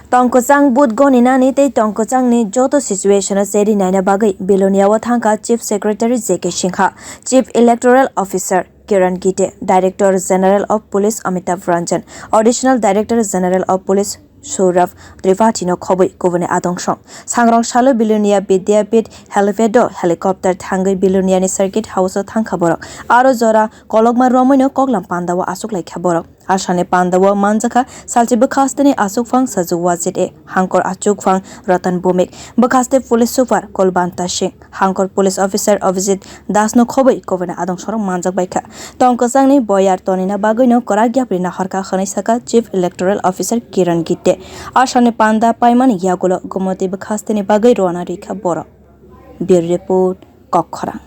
Tongkwchang booth ganinani tei Tongkwchangni joto situation seri naina bagwi Belonia o thangkha Chief Secretary J K Singha, Chief Electoral Officer Kiran Gitte, Director General of Police Amitabh Ranjan, Additional Director General of Police Saurabh, Tripathi no khobui kubuni adongrok. Sangrong salo Belonia Vidyapit helipad helicopter thangai Belonia ni circuit house o thangkha borok. Aro jora kolokma romoi no koklam pandawo asuk laikha borok. Asane pandawo manjaka salchi bekhasteni asuk phang sajuk wajit e hangkor achuk phang ratan bumik bekhaste police super kolbanta singh hangkor police officer Abhijit das no khobui kubuni adongrok manjak baikha. Tongkwchangni boyar tonina bagwi no kwrak yapri naharkha khanai saka Chief Electoral Officer Kiran Gitte. Asane panda paimani yagulo gumoti bekhasteni bagwi rona rikha boro. Bureau report Kokkhorang.